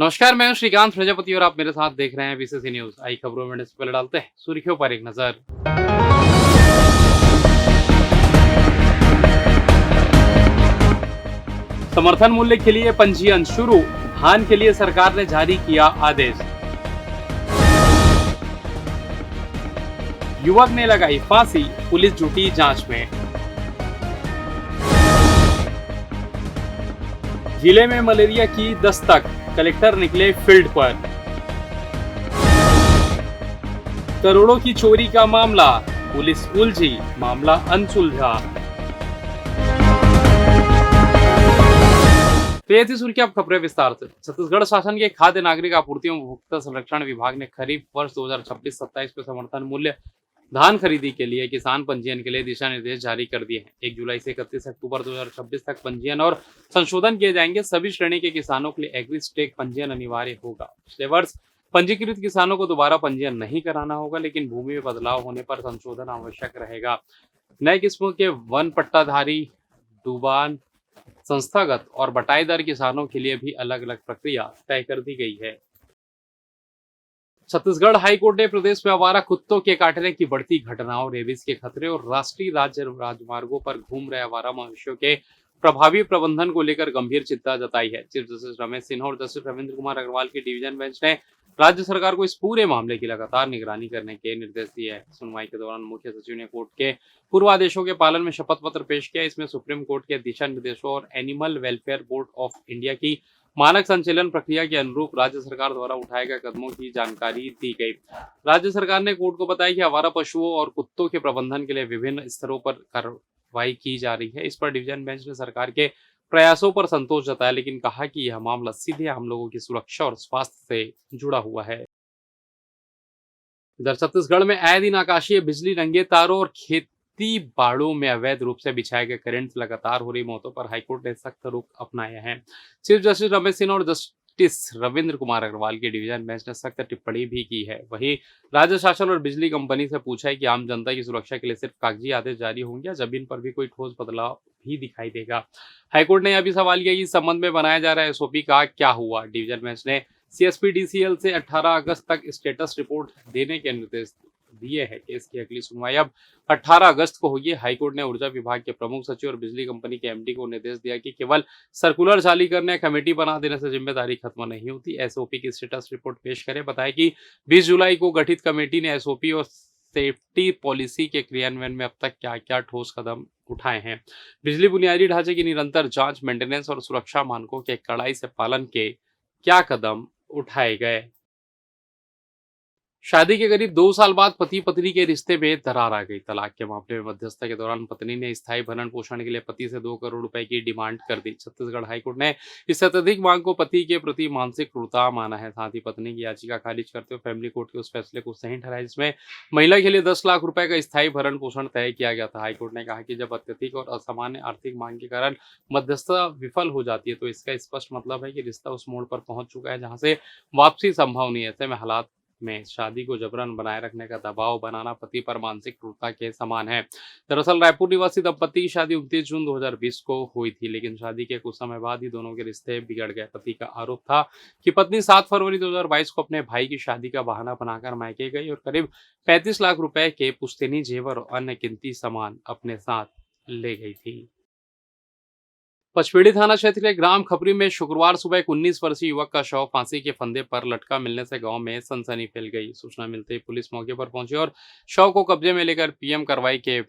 नमस्कार, मैं हूं श्रीकांत प्रजापति और आप मेरे साथ देख रहे हैं बीसीसी न्यूज। आई खबरों में इससे पहले डालते हैं सुर्खियों पर एक नजर। समर्थन मूल्य के लिए पंजीयन शुरू, धान के लिए सरकार ने जारी किया आदेश। युवक ने लगाई फांसी, पुलिस जुटी जांच में। जिले में मलेरिया की दस्तक, कलेक्टर निकले फील्ड पर। करोड़ों की चोरी का मामला, पुलिस उलझी, मामला अनसुलझा। तो ये थी सुर्खियां, अब खबरें विस्तार से। छत्तीसगढ़ शासन के खाद्य नागरिक आपूर्ति एवं उपभोक्ता संरक्षण विभाग ने खरीफ वर्ष 2026-27 में समर्थन मूल्य धान खरीदी के लिए किसान पंजीयन के लिए दिशा निर्देश जारी कर दिए हैं। 1 जुलाई से 31 अक्टूबर 2026 तक पंजीयन और संशोधन किए जाएंगे। सभी श्रेणी के किसानों के लिए एग्रीस्टेक पंजीयन अनिवार्य होगा। पिछले वर्ष पंजीकृत किसानों को दोबारा पंजीयन नहीं कराना होगा, लेकिन भूमि में बदलाव होने पर संशोधन आवश्यक रहेगा। नए किस्मों के वन पट्टाधारी, डूबान, संस्थागत और बटाईदार किसानों के लिए भी अलग अलग प्रक्रिया तय कर दी गई है। छत्तीसगढ़ हाईकोर्ट ने प्रदेश में आवारा कुत्तों के काटने की बढ़ती घटनाओं, रेबीज के खतरे और राष्ट्रीय राज्य राजमार्गों पर घूम रहे आवारा मवेशियों के प्रभावी प्रबंधन को लेकर गंभीर चिंता जताई है। चीफ जस्टिस रमेश सिन्हा और जस्टिस रविंद्र कुमार अग्रवाल की डिवीजन बेंच ने राज्य सरकार को इस पूरे मामले की लगातार निगरानी करने के निर्देश दिए हैं। सुनवाई के दौरान मुख्य सचिव ने कोर्ट के पूर्व आदेशों के पालन में शपथ पत्र पेश किया। इसमें सुप्रीम कोर्ट के दिशा निर्देशों और animal welfare board of India की मानक संचालन प्रक्रिया के अनुरूप राज्य सरकार द्वारा उठाए गए कदमों की जानकारी दी गई। राज्य सरकार ने कोर्ट को बताया कि आवारा पशुओं और कुत्तों के प्रबंधन के लिए विभिन्न स्तरों पर कार्रवाई की जा रही है। इस पर डिवीजन बेंच ने सरकार के प्रयासों पर संतोष जताया, लेकिन कहा कि यह मामला सीधे आम लोगों की सुरक्षा और स्वास्थ्य से जुड़ा हुआ है। इधर छत्तीसगढ़ में आए दिन आकाशीय बिजली, नंगे तारों और खेती बाड़ों में अवैध रूप से बिछाए गए करंट लगातार हो रही मौतों पर हाईकोर्ट ने सख्त रुख अपनाया है। चीफ जस्टिस रमेश सिन्हा और जस्टिस रविंद्र कुमार अग्रवाल की डिवीजन बेंच ने सख्त टिप्पणी भी की है। वहीं राज्य शासन और बिजली कंपनी से पूछा है कि आम जनता की सुरक्षा के लिए सिर्फ कागजी आदेश जारी होंगे या जमीन पर भी कोई ठोस बदलाव भी दिखाई देगा। हाईकोर्ट ने यह भी सवाल किया कि इस संबंध में बनाया जा रहा एसओपी का क्या हुआ। डिवीजन बेंच ने सीएसपीडीसीएल से 18 अगस्त तक स्टेटस रिपोर्ट देने के निर्देश दिए हैं। केस की अगली सुनवाई अब 18 अगस्त को होगी। हाईकोर्ट ने ऊर्जा विभाग के प्रमुख सचिव और बिजली कंपनी के एमडी को निर्देश दिया कि केवल सर्कुलर जारी करने, कमेटी बना देने से जिम्मेदारी खत्म नहीं होती। एसओपी की स्टेटस रिपोर्ट पेश करें। बताया कि 20 जुलाई को गठित कमेटी ने एसओपी और सेफ्टी पॉलिसी के क्रियान्वयन में अब तक क्या क्या ठोस कदम उठाए हैं, बिजली बुनियादी ढांचे की निरंतर जांच, मेंटेनेंस और सुरक्षा मानकों के कड़ाई से पालन के क्या कदम उठाए गए। शादी के करीब 2 साल बाद पति पत्नी के रिश्ते में दरार आ गई। तलाक के मामले में मध्यस्थता के दौरान पत्नी ने स्थायी भरण पोषण के लिए पति से 2 करोड़ रुपए की डिमांड कर दी। छत्तीसगढ़ हाईकोर्ट ने इस अत्यधिक मांग को पति के प्रति मानसिक क्रूरता माना है। साथ ही पत्नी की याचिका खारिज करते हुए फैमिली कोर्ट के उस फैसले को सही ठहराया जिसमें महिला के लिए 10 लाख रुपए का स्थायी भरण पोषण तय किया गया था। हाईकोर्ट ने कहा कि जब अत्यधिक और असामान्य आर्थिक मांग के कारण मध्यस्थता विफल हो जाती है तो इसका स्पष्ट मतलब है कि रिश्ता उस मोड़ पर पहुंच चुका है जहां से वापसी संभव नहीं है। ऐसे में हालात में शादी को जबरन बनाए रखने का दबाव बनाना पति पर मानसिक क्रूरता के समान है। दरअसल रायपुर निवासी दंपति की शादी 29 जून 2020 को हुई थी, लेकिन शादी के कुछ समय बाद ही दोनों के रिश्ते बिगड़ गए। पति का आरोप था कि पत्नी 7 फरवरी 2022 को अपने भाई की शादी का बहाना बनाकर मायके गई और करीब 35 लाख रुपए के पुश्तैनी जेवर और अन्य कीमती सामान अपने साथ ले गई थी। पचपेड़ी थाना क्षेत्र के ग्राम खपरी में शुक्रवार सुबह एक 19 वर्षीय युवक का शव फांसी के फंदे पर लटका मिलने से गांव में सनसनी फैल गई। सूचना मिलते ही पुलिस मौके पर पहुंची और शव को कब्जे में लेकर पीएम कार्रवाई के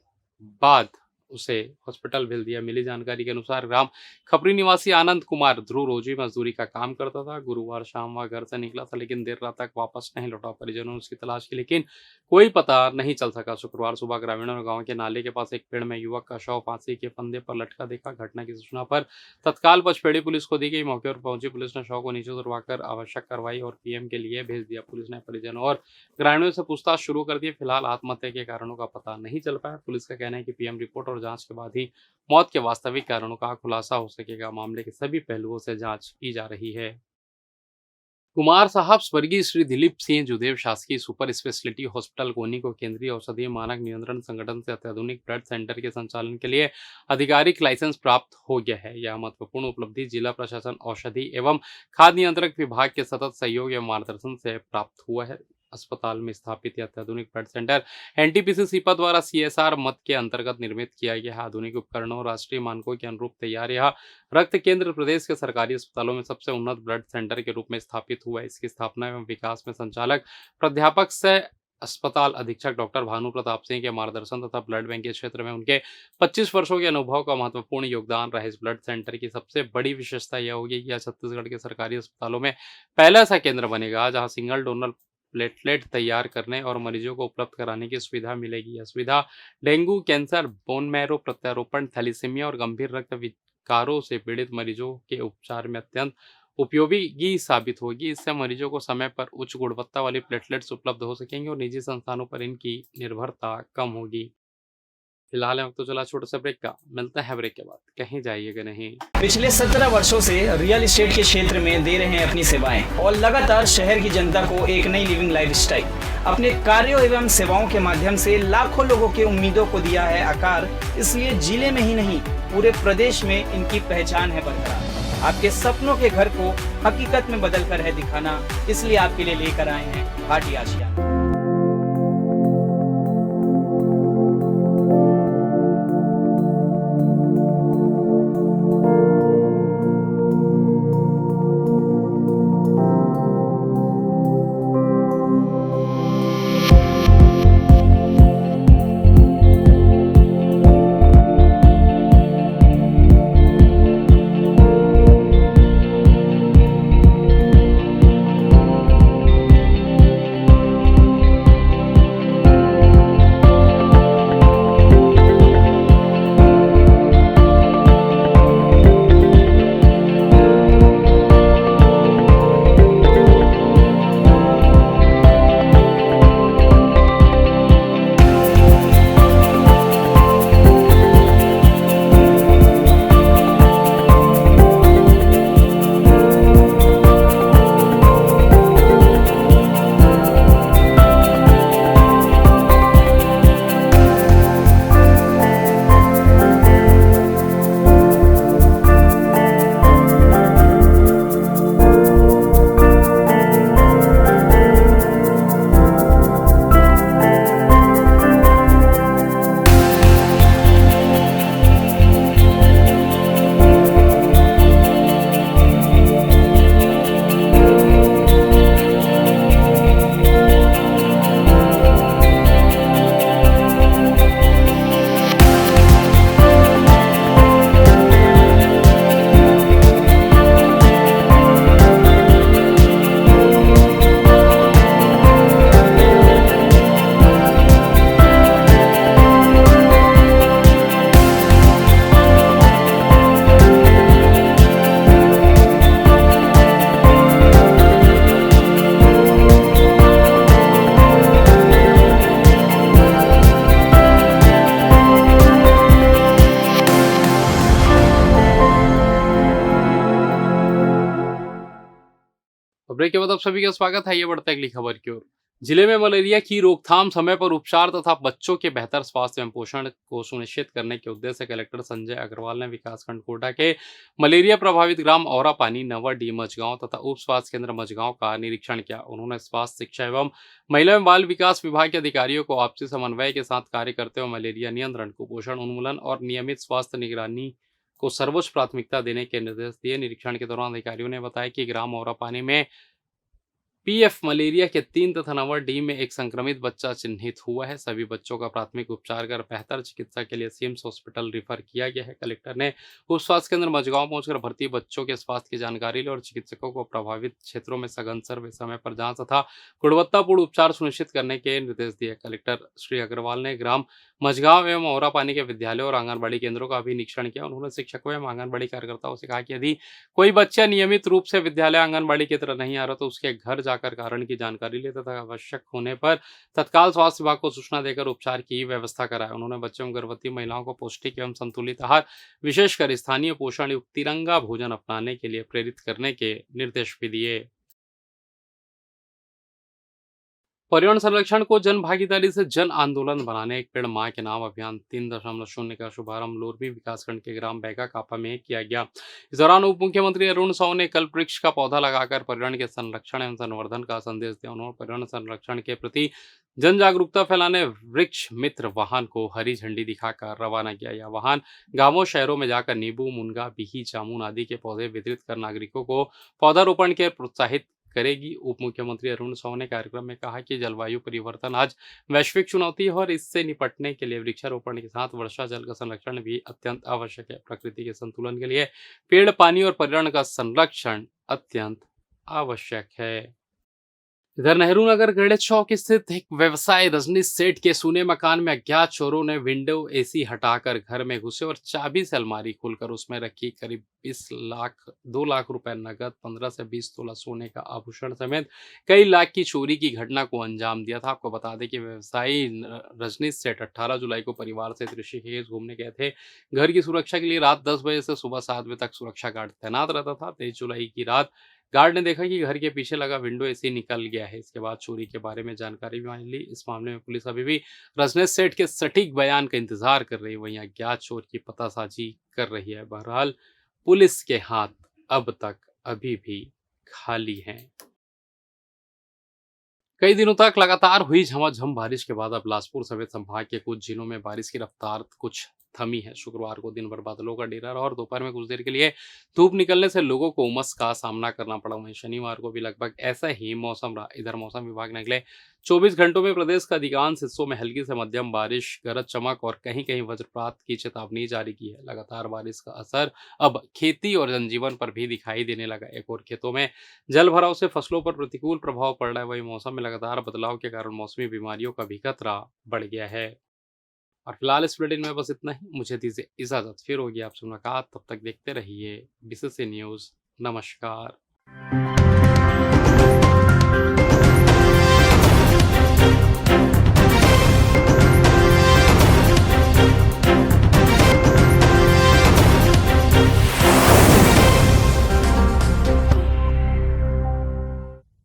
बाद उसे हॉस्पिटल भेज दिया। मिली जानकारी के अनुसार ग्राम खपरी निवासी आनंद कुमार ध्रुव रोजी मजदूरी का काम करता था। गुरुवार शाम वह घर से निकला था, लेकिन देर रात तक वापस नहीं लौटा। परिजनों ने उसकी तलाश की, लेकिन कोई पता नहीं चल सका। शुक्रवार सुबह ग्रामीणों ने गांव के नाले के पास एक पेड़ में युवक का शव फांसी के फंदे पर लटका देखा। घटना की सूचना पर तत्काल पचपेड़ी पुलिस को दी गई। मौके पर पहुंची पुलिस ने शव को नीचे उतरवाकर आवश्यक कार्रवाई और पीएम के लिए भेज दिया। पुलिस ने परिजनों और ग्रामीणों से पूछताछ शुरू कर दी। फिलहाल आत्महत्या के कारणों का पता नहीं चल पाया। पुलिस का कहना है कि पीएम रिपोर्ट और जांच के बाद ही मौत के वास्तविक कारणों का खुलासा हो सकेगा। मामले के सभी पहलुओं से जांच की जा रही है। कुमार साहब स्वर्गीय श्री दिलीप सिंह जुदेव शासकीय सुपर स्पेशलिटी हॉस्पिटल कोनी को केंद्रीय औषधि मानक नियंत्रण संगठन से अत्याधुनिक ब्लड सेंटर के संचालन के लिए आधिकारिक लाइसेंस प्राप्त हो गया है। यह महत्वपूर्ण उपलब्धि जिला प्रशासन, औषधि एवं खाद्य नियंत्रक विभाग के सतत सहयोग एवं मार्गदर्शन से प्राप्त हुआ है। अस्पताल में स्थापित यह अत्याधुनिक ब्लड सेंटर एनटीपीसी सीपा द्वारा सीएसआर मद के अंतर्गत निर्मित किया गया है। आधुनिक उपकरणों और राष्ट्रीय मानकों के अनुरूप तैयार यह रक्त केंद्र प्रदेश के सरकारी अस्पतालों में सबसे उन्नत ब्लड सेंटर के रूप में स्थापित हुआ है। इसकी स्थापना एवं विकास में संचालक प्राध्यापक से अस्पताल अधीक्षक डॉक्टर भानु प्रताप सिंह के मार्गदर्शन तथा ब्लड बैंक के क्षेत्र में उनके 25 वर्षों के अनुभव का महत्वपूर्ण योगदान रहा है। इस ब्लड सेंटर की सबसे बड़ी विशेषता यह होगी कि यह छत्तीसगढ़ के सरकारी अस्पतालों में पहला ऐसा केंद्र बनेगा जहां सिंगल डोनर प्लेटलेट तैयार करने और मरीजों को उपलब्ध कराने की सुविधा मिलेगी। यह सुविधा डेंगू, कैंसर, बोन मैरो प्रत्यारोपण, थैलीसीमिया और गंभीर रक्त विकारों से पीड़ित मरीजों के उपचार में अत्यंत उपयोगी साबित होगी। इससे मरीजों को समय पर उच्च गुणवत्ता वाली प्लेटलेट्स उपलब्ध हो सकेंगे और निजी संस्थानों पर इनकी निर्भरता कम होगी। फिलहाल वक्त तो चला छोटा सा ब्रेक का, मिलता है ब्रेक के बाद, कहीं जाइएगा नहीं। पिछले 17 वर्षों से रियल एस्टेट के क्षेत्र में दे रहे हैं अपनी सेवाएं और लगातार शहर की जनता को एक नई लिविंग लाइफस्टाइल। अपने कार्यों एवं सेवाओं के माध्यम से लाखों लोगों की उम्मीदों को दिया है आकार। इसलिए जिले में ही नहीं पूरे प्रदेश में इनकी पहचान है बरकरार। आपके सपनों के घर को हकीकत में बदल कर है दिखाना, इसलिए आपके लिए लेकर आए हैं भाटी आशिया। ब्रेक के बाद आप सभी का स्वागत है। ये बढ़ता है अगली खबर की ओर। जिले में मलेरिया की रोकथाम, समय पर उपचार तथा बच्चों के बेहतर स्वास्थ्य एवं पोषण को सुनिश्चित करने के उद्देश्य से कलेक्टर संजय अग्रवाल ने विकासखंड कोटा के मलेरिया प्रभावित ग्राम औरापानी, नवाडी, मझगांव तथा उप स्वास्थ्य केंद्र मझगांव का निरीक्षण किया। उन्होंने स्वास्थ्य, शिक्षा एवं महिला एवं बाल विकास विभाग के अधिकारियों को आपसी समन्वय के साथ कार्य करते हुए मलेरिया नियंत्रण, कुपोषण उन्मूलन और नियमित स्वास्थ्य निगरानी को सर्वोच्च प्राथमिकता देने के निर्देश दिए। निरीक्षण के दौरान अधिकारियों ने बताया कि ग्राम औरापानी में पीएफ मलेरिया के 3 तथा नवाडी में एक संक्रमित बच्चा चिन्हित हुआ है। सभी बच्चों का प्राथमिक उपचार कर बेहतर चिकित्सा के लिए सिम्स हॉस्पिटल रिफर किया गया है। कलेक्टर ने उप स्वास्थ्य केंद्र मझगांव पहुंचकर भर्ती बच्चों के स्वास्थ्य की जानकारी ली और चिकित्सकों को प्रभावित क्षेत्रों में सघन सर्वे, समय पर जांच तथा गुणवत्तापूर्ण उपचार सुनिश्चित करने के निर्देश दिए। कलेक्टर श्री अग्रवाल ने ग्राम मझगांव एवं औरापानी के विद्यालयों और आंगनबाड़ी केंद्रों का भी निरीक्षण किया। उन्होंने शिक्षकों एवं आंगनबाड़ी कार्यकर्ताओं से कहा कि यदि कोई बच्चा नियमित रूप से विद्यालय, आंगनबाड़ी की तरह नहीं आ रहा तो उसके घर जाकर कारण की जानकारी ले तथा आवश्यक होने पर तत्काल स्वास्थ्य विभाग को सूचना देकर उपचार की व्यवस्था कराए। उन्होंने बच्चों एवं गर्भवती महिलाओं को पौष्टिक एवं संतुलित आहार, विशेषकर स्थानीय पोषण युक्त तिरंगा भोजन अपनाने के लिए प्रेरित करने के निर्देश भी दिए। पर्यावरण संरक्षण को जन भागीदारी से जन आंदोलन बनाने एक पेड़ माँ के नाम अभियान 3.0 का शुभारंभ लोरबी विकासखंड के ग्राम बैगा कापा में किया गया। इस दौरान उप मुख्यमंत्री अरुण साव ने कल वृक्ष का पौधा लगाकर पर्यावरण के संरक्षण एवं संवर्धन का संदेश दिया। उन्होंने पर्यावरण संरक्षण के प्रति जन जागरूकता फैलाने वृक्ष मित्र वाहन को हरी झंडी दिखाकर रवाना किया। यह वाहन गांवों शहरों में जाकर नींबू, मुनगा, बिही, जामुन आदि के पौधे वितरित कर नागरिकों को पौधारोपण के प्रोत्साहित करेगी। उप मुख्यमंत्री अरुण साव ने कार्यक्रम में कहा कि जलवायु परिवर्तन आज वैश्विक चुनौती है और इससे निपटने के लिए वृक्षारोपण के साथ वर्षा जल का संरक्षण भी अत्यंत आवश्यक है। प्रकृति के संतुलन के लिए पेड़, पानी और पर्यावरण का संरक्षण अत्यंत आवश्यक है। इधर नेहरू नगर गणेश चौक स्थित एक व्यवसायी रजनीश सेठ के सूने मकान में अज्ञात चोरों ने विंडो एसी हटाकर घर में घुसे और चाबी से अलमारी खोलकर उसमें रखी करीब 2 लाख रुपए नगद, 15 से 20 तोला सोने का आभूषण समेत कई लाख की चोरी की घटना को अंजाम दिया था। आपको बता दें कि व्यवसायी रजनीश सेठ 18 जुलाई को परिवार से ऋषिकेश घूमने गए थे। घर की सुरक्षा के लिए रात 10 बजे से सुबह 7 बजे तक सुरक्षा गार्ड तैनात रहता था। 23 जुलाई की रात गार्ड ने देखा कि घर के पीछे लगा विंडो एसी निकल गया है। इसके बाद चोरी के बारे में जानकारी भी मिली। इस मामले में पुलिस अभी भी रजनीश सेठ के सटीक बयान का इंतजार कर रही है, वहीं अज्ञात चोर की पतासाजी कर रही है। बहरहाल पुलिस के हाथ अब तक अभी भी खाली हैं। कई दिनों तक लगातार हुई झमाझम बारिश के बाद अब बिलासपुर समेत संभाग के कुछ जिलों में बारिश की रफ्तार कुछ थमी है। शुक्रवार को दिन भर बादलों का डेरा रहा और दोपहर में कुछ देर के लिए धूप निकलने से लोगों को उमस का सामना करना पड़ा। वहीं शनिवार को भी लगभग ऐसा ही मौसम रहा। इधर मौसम विभाग ने अगले 24 घंटों में प्रदेश के अधिकांश हिस्सों में हल्की से मध्यम बारिश, गरज चमक और कहीं कहीं वज्रपात की चेतावनी जारी की है। लगातार बारिश का असर अब खेती और जनजीवन पर भी दिखाई देने लगा। एक और खेतों में जल भराव से फसलों पर प्रतिकूल प्रभाव पड़ रहा है। वहीं मौसम में लगातार बदलाव के कारण मौसमी बीमारियों का भी खतरा बढ़ गया है। और फिलहाल इस बुलेटिन में बस इतना ही। मुझे दीजिए इजाजत, फिर होगी आपसे मुलाकात। तब तक देखते रहिए बीसीसी न्यूज। नमस्कार।